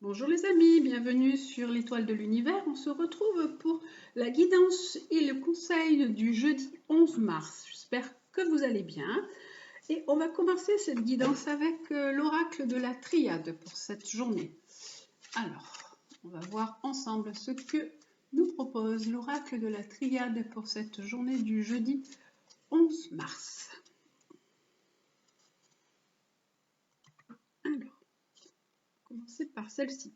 Bonjour les amis, bienvenue sur l'étoile de l'univers. On se retrouve pour la guidance et le conseil du jeudi 11 mars. J'espère que vous allez bien. Et on va commencer cette guidance avec l'oracle de la triade pour cette journée. Alors, on va voir ensemble ce que nous propose l'oracle de la triade pour cette journée du jeudi 11 mars. Alors, commencer par celle-ci.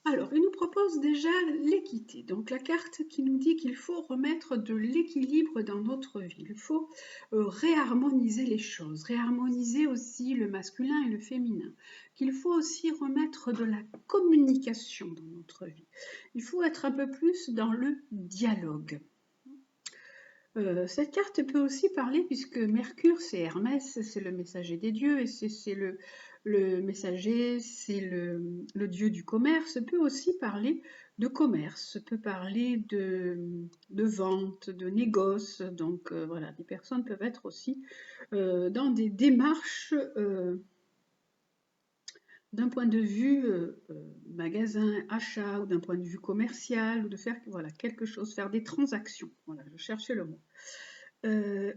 Alors, il nous propose déjà l'équité, donc la carte qui nous dit qu'il faut remettre de l'équilibre dans notre vie. Il faut réharmoniser les choses, réharmoniser aussi le masculin et le féminin, qu'il faut aussi remettre de la communication dans notre vie. Il faut être un peu plus dans le dialogue. Cette carte peut aussi parler, puisque Mercure, c'est Hermès, c'est le messager des dieux, et c'est le messager, c'est le dieu du commerce, peut aussi parler de commerce, peut parler de vente, de négoce. Donc voilà, des personnes peuvent être aussi dans des démarches d'un point de vue magasin, achat, ou d'un point de vue commercial, ou de faire voilà, quelque chose, faire des transactions. Voilà, je cherchais le mot.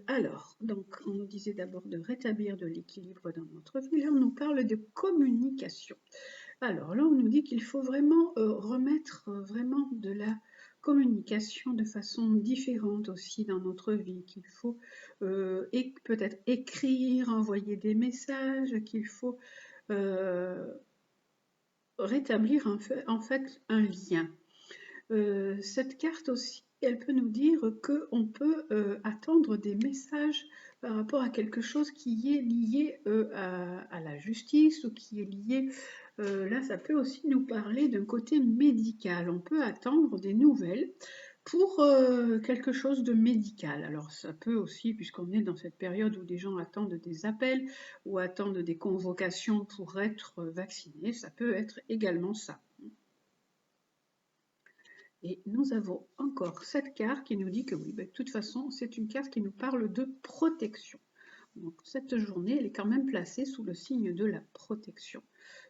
Alors, donc, on nous disait d'abord de rétablir de l'équilibre dans notre vie. Là, on nous parle de communication. Alors là, on nous dit qu'il faut vraiment remettre vraiment de la communication de façon différente aussi dans notre vie, qu'il faut peut-être écrire, envoyer des messages, qu'il faut rétablir en fait un lien. Cette carte aussi, elle peut nous dire qu'on peut attendre des messages par rapport à quelque chose qui est lié à la justice ou qui est lié, là ça peut aussi nous parler d'un côté médical. On peut attendre des nouvelles pour quelque chose de médical. Alors ça peut aussi, puisqu'on est dans cette période où des gens attendent des appels ou attendent des convocations pour être vaccinés, ça peut être également ça. Et nous avons encore cette carte qui nous dit que oui, de toute façon, c'est une carte qui nous parle de protection. Donc cette journée, elle est quand même placée sous le signe de la protection.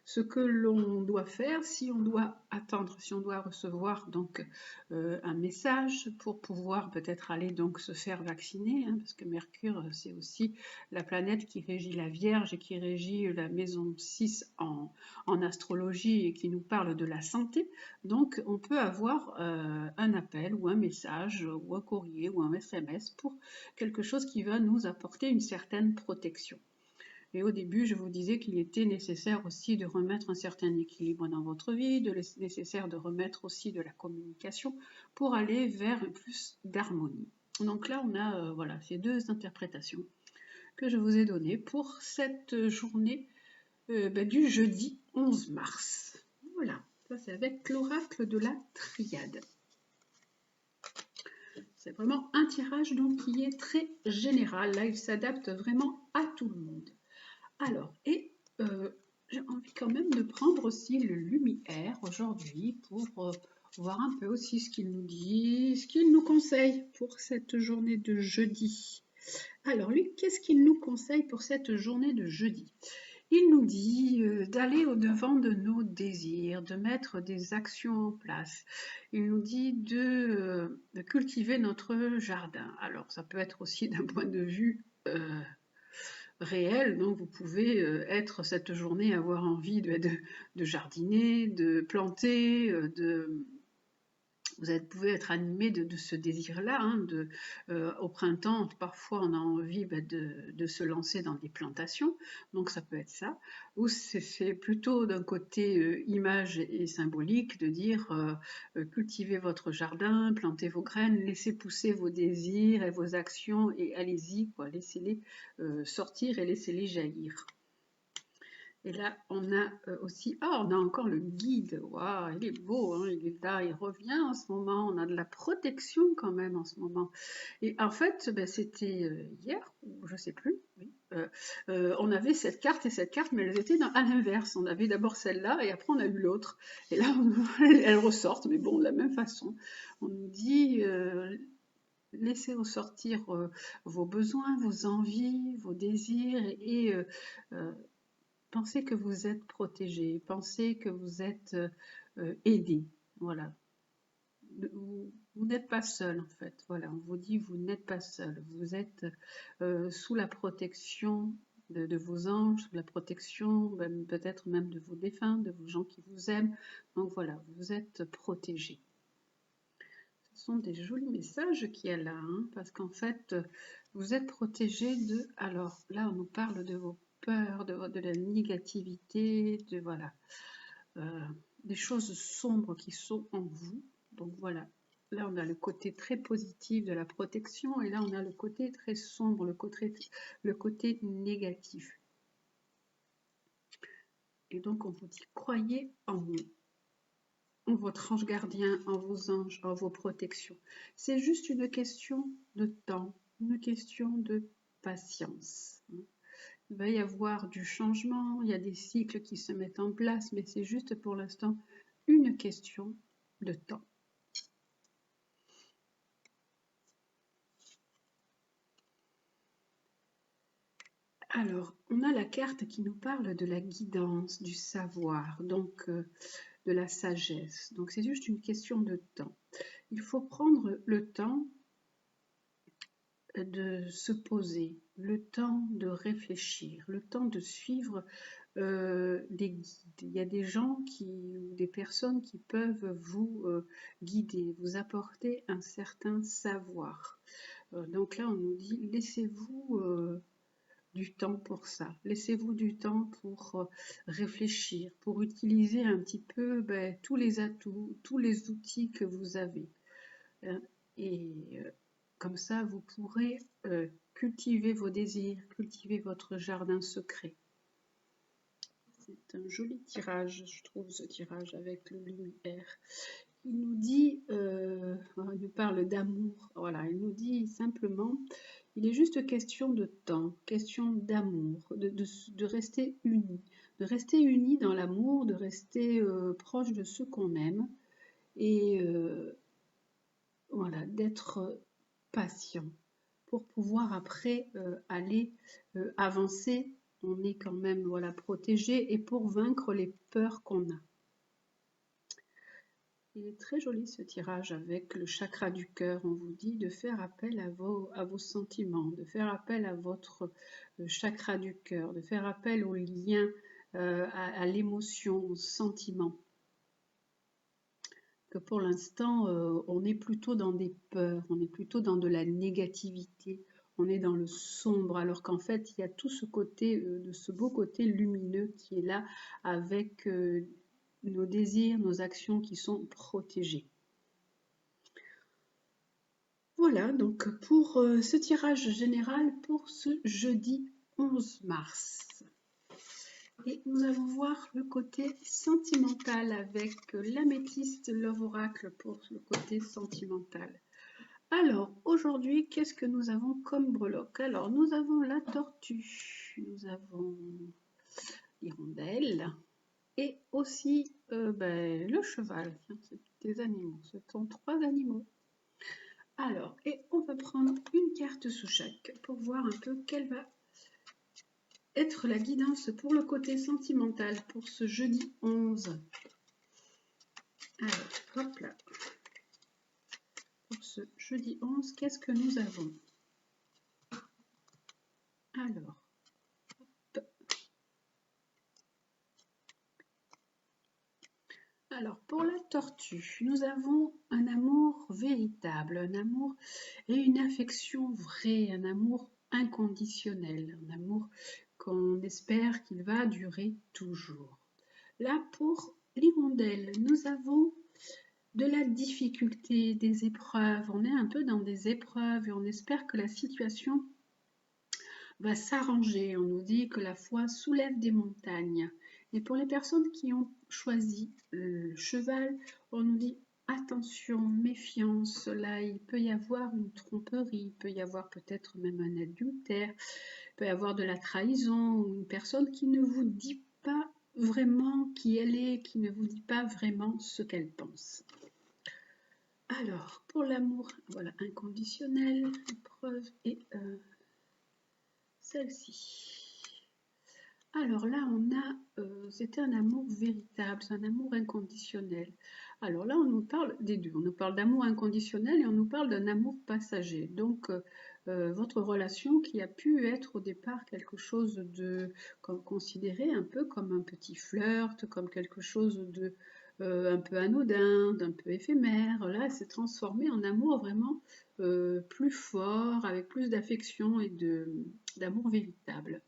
Ce que l'on doit faire, si on doit attendre, si on doit recevoir donc un message pour pouvoir peut-être aller donc se faire vacciner, hein, parce que Mercure, c'est aussi la planète qui régit la Vierge et qui régit la maison 6 en astrologie et qui nous parle de la santé. Donc on peut avoir un appel ou un message ou un courrier ou un SMS pour quelque chose qui va nous apporter une certaine protection. Et au début, je vous disais qu'il était nécessaire aussi de remettre un certain équilibre dans votre vie, nécessaire de remettre aussi de la communication pour aller vers plus d'harmonie. Donc là, on a voilà, ces deux interprétations que je vous ai données pour cette journée du jeudi 11 mars. Voilà, ça c'est avec l'oracle de la triade. C'est vraiment un tirage donc qui est très général. Là, il s'adapte vraiment à tout le monde. Alors, et j'ai envie quand même de prendre aussi le lumière aujourd'hui pour voir un peu aussi ce qu'il nous dit, ce qu'il nous conseille pour cette journée de jeudi. Alors lui, qu'est-ce qu'il nous conseille pour cette journée de jeudi? Il nous dit d'aller au-devant de nos désirs, de mettre des actions en place. Il nous dit de cultiver notre jardin. Alors ça peut être aussi d'un point de vue réel, donc vous pouvez être cette journée, avoir envie de jardiner, de planter, vous pouvez être animé de ce désir-là. Hein, au printemps, parfois on a envie de se lancer dans des plantations, donc ça peut être ça. Ou c'est plutôt d'un côté image et symbolique de dire cultivez votre jardin, plantez vos graines, laissez pousser vos désirs et vos actions et allez-y, laissez-les sortir et laissez-les jaillir. Et là, on a aussi, on a encore le guide. Waouh, il est beau, hein, il est là, il revient en ce moment. On a de la protection quand même en ce moment. Et en fait, c'était hier, ou je sais plus. Oui, on avait cette carte et cette carte, mais elles étaient à l'inverse. On avait d'abord celle-là et après on a eu l'autre. Et là, elles ressortent, mais bon, de la même façon. On nous dit. Laissez ressortir vos besoins, vos envies, vos désirs et pensez que vous êtes protégé, pensez que vous êtes aidé. Voilà. Vous n'êtes pas seul en fait. Voilà, on vous dit vous n'êtes pas seul. Vous êtes sous la protection de vos anges, sous la protection peut-être même de vos défunts, de vos gens qui vous aiment. Donc voilà, vous êtes protégé. Ce sont des jolis messages qu'il y a là, hein, parce qu'en fait, vous êtes protégé de... Alors là, on nous parle de vos peurs, de la négativité, de voilà, des choses sombres qui sont en vous. Donc voilà, là on a le côté très positif de la protection et là on a le côté très sombre, le côté négatif. Et donc on vous dit, croyez en vous, en votre ange gardien, en vos anges, en vos protections. C'est juste une question de temps, une question de patience. Il va y avoir du changement, il y a des cycles qui se mettent en place, mais c'est juste pour l'instant une question de temps. Alors, on a la carte qui nous parle de la guidance, du savoir, donc de la sagesse. Donc, c'est juste une question de temps. Il faut prendre le temps de se poser, le temps de réfléchir, le temps de suivre des guides. Il y a des gens des personnes qui peuvent vous guider, vous apporter un certain savoir. Donc là, on nous dit, laissez-vous du temps pour ça. Laissez-vous du temps pour réfléchir, pour utiliser un petit peu tous les atouts, tous les outils que vous avez. Et comme ça, vous pourrez cultiver vos désirs, cultiver votre jardin secret. C'est un joli tirage, je trouve, ce tirage avec le lumière. Il nous dit, il nous parle d'amour, voilà, il nous dit simplement, il est juste question de temps, question d'amour, de rester unis dans l'amour, de rester proche de ceux qu'on aime, et voilà, d'être patient pour pouvoir après aller avancer. On est quand même voilà, protégé et pour vaincre les peurs qu'on a. Il est très joli ce tirage avec le chakra du cœur. On vous dit de faire appel à vos sentiments, de faire appel à votre chakra du cœur, de faire appel au lien, à l'émotion, au sentiment. Que pour l'instant, on est plutôt dans des peurs, on est plutôt dans de la négativité, on est dans le sombre, alors qu'en fait, il y a tout ce côté, de ce beau côté lumineux qui est là avec nos désirs, nos actions qui sont protégées. Voilà, donc pour ce tirage général pour ce jeudi 11 mars. Et nous allons voir le côté sentimental avec l'améthyste Love Oracle pour le côté sentimental. Alors, aujourd'hui, qu'est-ce que nous avons comme breloque? Alors, nous avons la tortue, nous avons l'hirondelle et aussi le cheval. C'est des animaux, ce sont 3 animaux. Alors, et on va prendre une carte sous chaque pour voir un peu quelle va être la guidance pour le côté sentimental pour ce jeudi 11. Alors, hop là. Pour ce jeudi 11, qu'est-ce que nous avons? Alors, hop. Alors, pour la tortue, nous avons un amour véritable, un amour et une affection vraie, un amour inconditionnel, un amour qu'on espère qu'il va durer toujours. Là, pour l'hirondelle, nous avons de la difficulté, des épreuves. On est un peu dans des épreuves et on espère que la situation va s'arranger. On nous dit que la foi soulève des montagnes. Et pour les personnes qui ont choisi le cheval, on nous dit attention, méfiance, là il peut y avoir une tromperie, il peut y avoir peut-être même un adultère, il peut y avoir de la trahison ou une personne qui ne vous dit pas vraiment qui elle est, qui ne vous dit pas vraiment ce qu'elle pense. Alors, pour l'amour, voilà, inconditionnel, épreuve et celle-ci. Alors là, c'était un amour véritable, c'est un amour inconditionnel. Alors là, on nous parle des deux. On nous parle d'amour inconditionnel et on nous parle d'un amour passager. Donc, votre relation qui a pu être au départ quelque chose de considéré un peu comme un petit flirt, comme quelque chose de un peu anodin, d'un peu éphémère. Là, elle s'est transformée en amour vraiment plus fort, avec plus d'affection et d'amour véritable.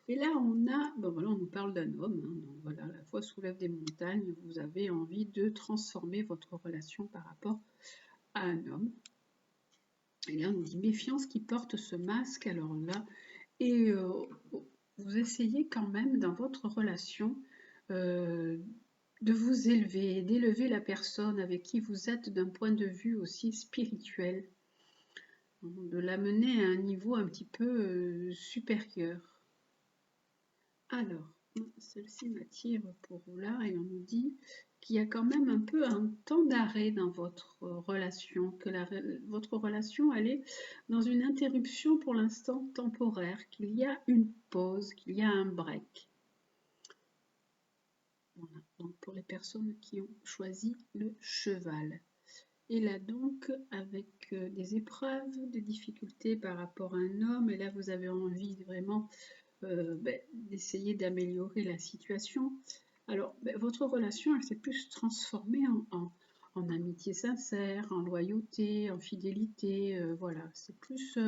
Et là, bon voilà, on nous parle d'un homme, hein, donc voilà, la foi soulève des montagnes, vous avez envie de transformer votre relation par rapport à un homme. Et là, on nous dit méfiance qui porte ce masque, alors là, et vous essayez quand même dans votre relation euh, de vous élever, d'élever la personne avec qui vous êtes d'un point de vue aussi spirituel, de l'amener à un niveau un petit peu supérieur. Alors, celle-ci m'attire pour là et on nous dit qu'il y a quand même un peu un temps d'arrêt dans votre relation, que votre relation elle est dans une interruption pour l'instant temporaire, qu'il y a une pause, qu'il y a un break. Voilà, donc pour les personnes qui ont choisi le cheval. Et là donc, avec des épreuves, des difficultés par rapport à un homme, et là vous avez envie vraiment d'essayer d'améliorer la situation. Alors, votre relation, elle s'est plus transformée en amitié sincère, en loyauté, en fidélité. Voilà, c'est plus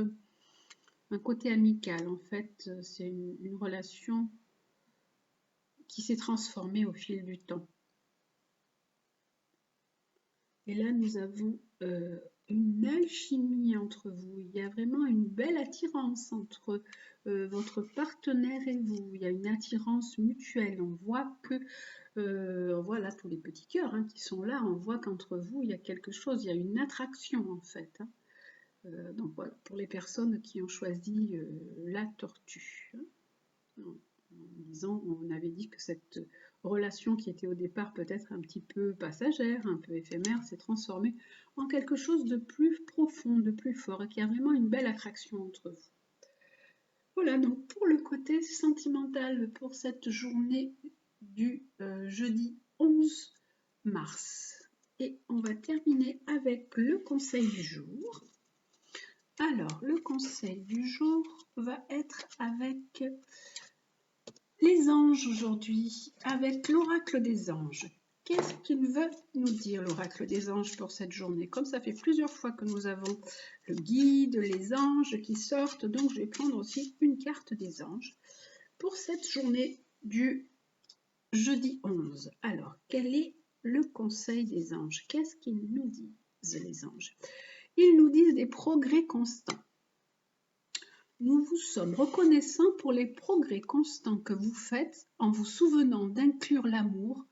un côté amical. En fait, c'est une relation qui s'est transformée au fil du temps. Et là, nous avons une alchimie entre vous. Il y a vraiment une belle attirance entre votre partenaire et vous. Il y a une attirance mutuelle. On voit que, on voit là tous les petits cœurs qui sont là. On voit qu'entre vous, il y a quelque chose, il y a une attraction en fait. Donc voilà, pour les personnes qui ont choisi la tortue. On avait dit que cette relation qui était au départ peut-être un petit peu passagère, un peu éphémère, s'est transformée en quelque chose de plus profond, de plus fort, et qu'il y a vraiment une belle attraction entre vous. Voilà, donc pour le côté sentimental pour cette journée du jeudi 11 mars. Et on va terminer avec le conseil du jour. Alors, le conseil du jour va être avec les anges aujourd'hui, avec l'oracle des anges. Qu'est-ce qu'il veut nous dire, l'oracle des anges, pour cette journée? Comme ça fait plusieurs fois que nous avons le guide, les anges qui sortent, donc je vais prendre aussi une carte des anges pour cette journée du jeudi 11. Alors, quel est le conseil des anges? Qu'est-ce qu'ils nous disent, les anges? Ils nous disent des progrès constants. Nous vous sommes reconnaissants pour les progrès constants que vous faites en vous souvenant d'inclure l'amour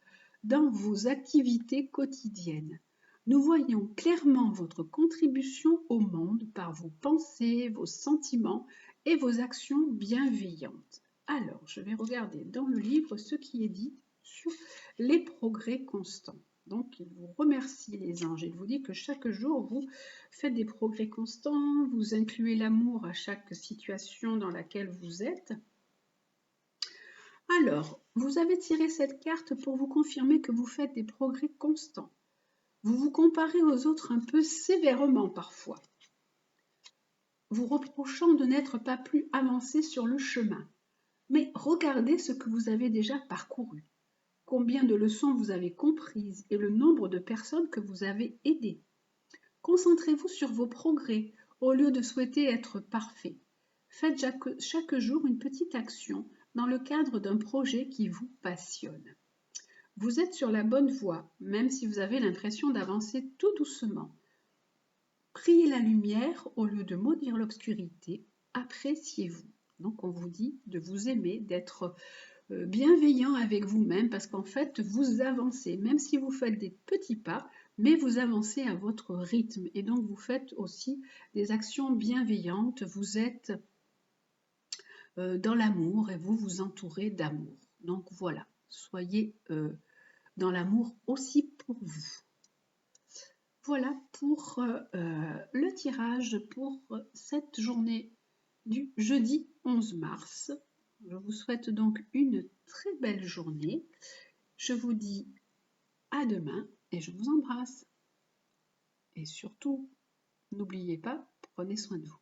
dans vos activités quotidiennes. Nous voyons clairement votre contribution au monde par vos pensées, vos sentiments et vos actions bienveillantes. Alors, je vais regarder dans le livre ce qui est dit sur les progrès constants. Donc, il vous remercie les anges. Il vous dit que chaque jour, vous faites des progrès constants, vous incluez l'amour à chaque situation dans laquelle vous êtes. Alors, vous avez tiré cette carte pour vous confirmer que vous faites des progrès constants. Vous vous comparez aux autres un peu sévèrement parfois, vous reprochant de n'être pas plus avancé sur le chemin. Mais regardez ce que vous avez déjà parcouru, combien de leçons vous avez comprises et le nombre de personnes que vous avez aidées. Concentrez-vous sur vos progrès au lieu de souhaiter être parfait. Faites chaque jour une petite action dans le cadre d'un projet qui vous passionne. Vous êtes sur la bonne voie, même si vous avez l'impression d'avancer tout doucement. Priez la lumière au lieu de maudire l'obscurité. Appréciez-vous. Donc on vous dit de vous aimer, d'être bienveillant avec vous-même parce qu'en fait vous avancez, même si vous faites des petits pas, mais vous avancez à votre rythme et donc vous faites aussi des actions bienveillantes, vous êtes dans l'amour et vous vous entourez d'amour. Donc voilà, soyez dans l'amour aussi pour vous. Voilà pour le tirage pour cette journée du jeudi 11 mars. Je vous souhaite donc une très belle journée. Je vous dis à demain et je vous embrasse. Et surtout, n'oubliez pas, prenez soin de vous.